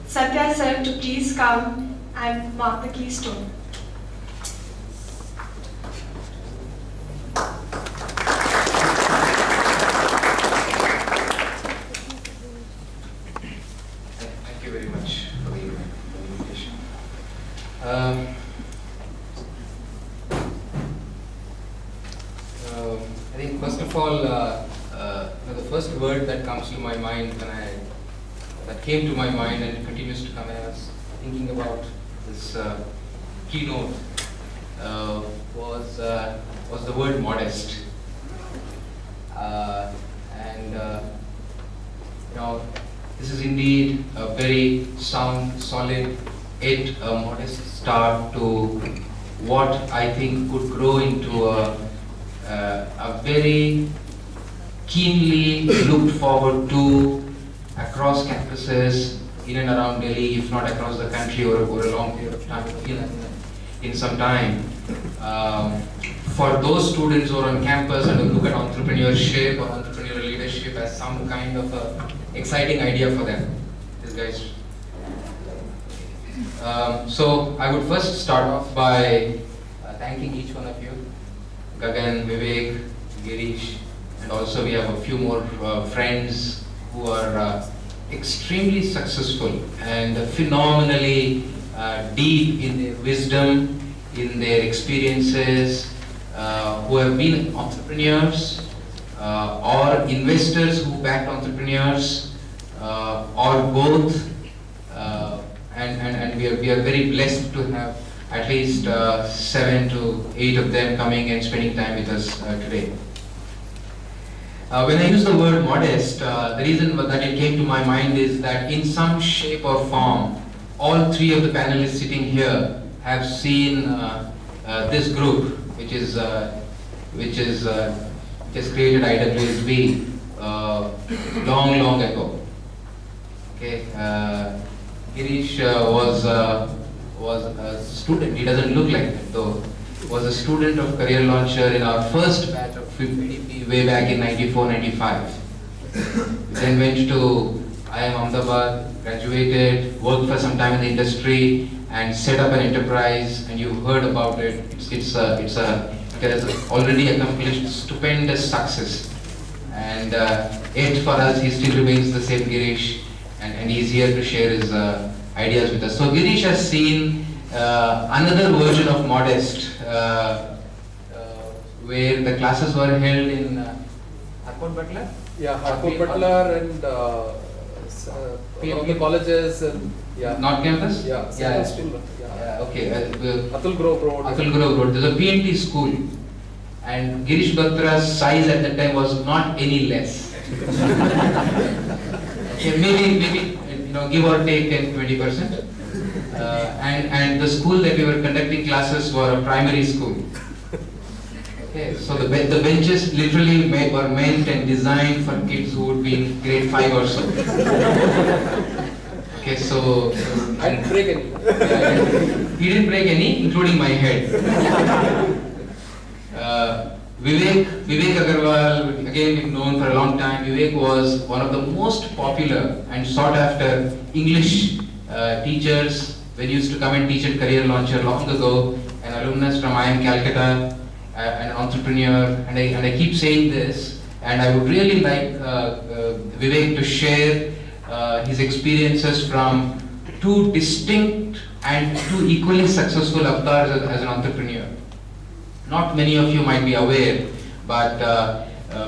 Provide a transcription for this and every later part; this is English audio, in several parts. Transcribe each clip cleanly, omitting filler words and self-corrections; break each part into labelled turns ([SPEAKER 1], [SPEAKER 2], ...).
[SPEAKER 1] Satya sir to please come and mark the keystone.
[SPEAKER 2] Thank you very much for the invitation. I think first of all, the first word that comes to my mind that came to my mind and it continues to come as thinking about this keynote was the word modest. This is indeed a very sound, solid, yet a modest start to what I think could grow into a very keenly looked forward to across campuses in and around Delhi, if not across the country over a long period of time, in some time. For those students who are on campus and who look at entrepreneurship or entrepreneurial leadership as some kind of a exciting idea for them, these guys. So I would first start off by thanking each one of you, Gagan, Vivek, Girish, and also we have a few more friends who are extremely successful and phenomenally deep in their wisdom, in their experiences, who have been entrepreneurs or investors who backed entrepreneurs or both, and we are very blessed to have at least 7 to 8 of them coming and spending time with us today. When I use the word modest, the reason that it came to my mind is that in some shape or form, all 3 of the panelists sitting here have seen this group, which has created IWSB long ago. Okay, Girish was a student. He doesn't look like that though. Was a student of Career Launcher in our first batch of PDP way back in 94-95. Then went to IIM Ahmedabad, graduated, worked for some time in the industry, and set up an enterprise. And you've heard about it. It has already accomplished stupendous success. And yet for us, he still remains the same Girish, and he's here to share his ideas with us. So Girish has seen another version of Modest, where the classes were held in Harcourt Butler?
[SPEAKER 3] Yeah, Harcourt Butler and all the colleges and
[SPEAKER 2] North Campus?
[SPEAKER 3] Yeah,
[SPEAKER 2] yeah.
[SPEAKER 3] School.
[SPEAKER 2] Yeah, okay.
[SPEAKER 3] Atul Grove Road.
[SPEAKER 2] Atul Grove Road. There's a PNT school, and Girish Batra's size at that time was not any less. Okay, maybe give or take 10-20%. And the school that we were conducting classes were a primary school. Okay, so the benches literally were meant and designed for kids who would be in grade 5 or so. Okay, so
[SPEAKER 3] I didn't break any.
[SPEAKER 2] He didn't break any, including my head. Vivek Agarwal, again we've known for a long time. Vivek was one of the most popular and sought after English teachers when he used to come and teach at Career Launcher long ago, an alumnus from IIM Calcutta, an entrepreneur, and I keep saying this, and I would really like Vivek to share his experiences from 2 distinct and 2 equally successful avatars as an entrepreneur. Not many of you might be aware, but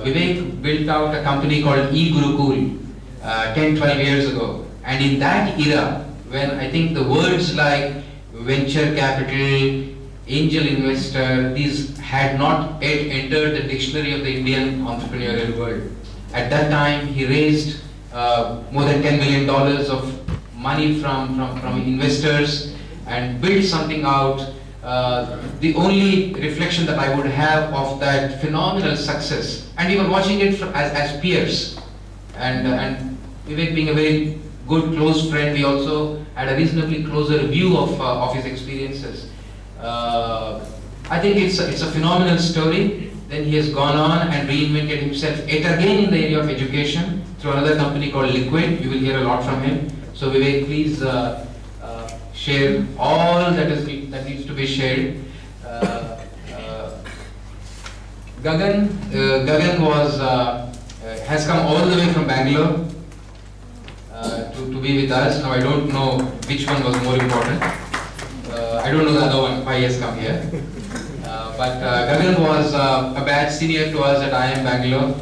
[SPEAKER 2] Vivek built out a company called E-Gurukul 10-12 years ago, and in that era, when I think the words like venture capital, angel investor, these had not yet entered the dictionary of the Indian entrepreneurial world. At that time, he raised more than $10 million of money from investors and built something out. The only reflection that I would have of that phenomenal success, and we were watching it as peers, and Vivek being a very good close friend, we also had a reasonably closer view of his experiences. I think it's a phenomenal story. Then he has gone on and reinvented himself yet again in the area of education through another company called Liquid. You will hear a lot from him. So Vivek, please share all that needs to be shared. Gagan has come all the way from Bangalore to be with us. Now I don't know which one was more important. I don't know the other one, why he has come here. But Gagan was a batch senior to us at IIM Bangalore.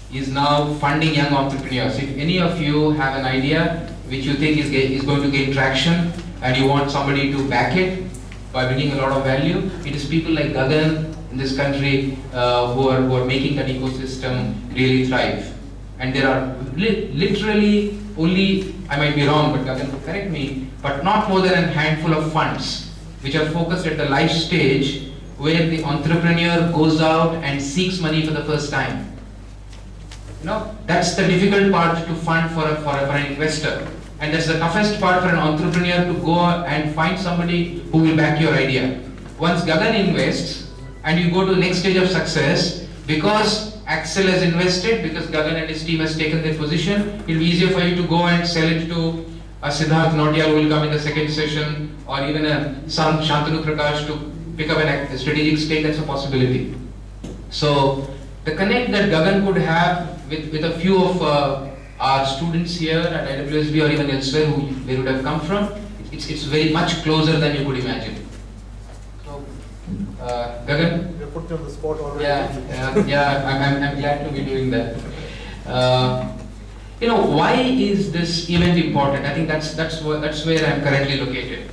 [SPEAKER 2] He is now funding young entrepreneurs. If any of you have an idea which you think is going to gain traction and you want somebody to back it by bringing a lot of value, it is people like Gagan in this country who are making that ecosystem really thrive. And there are literally only, I might be wrong, but Gagan will correct me, but not more than a handful of funds which are focused at the life stage where the entrepreneur goes out and seeks money for the first time. You know, that's the difficult part to fund for an investor. And that's the toughest part for an entrepreneur to go and find somebody who will back your idea. Once Gagan invests and you go to the next stage of success, because Axel has invested, because Gagan and his team has taken their position, it will be easier for you to go and sell it to a Siddharth Nautiyal who will come in the second session, or even a Shantanu Prakash to pick up a strategic stake. That's a possibility. So the connect that Gagan could have with a few of our students here at IWSB or even elsewhere who they would have come from, it's very much closer than you could imagine. So, Gagan?
[SPEAKER 4] You're put on the spot already.
[SPEAKER 2] Yeah, I'm glad to be doing that. You know, why is this event important? I think that's where I'm currently located.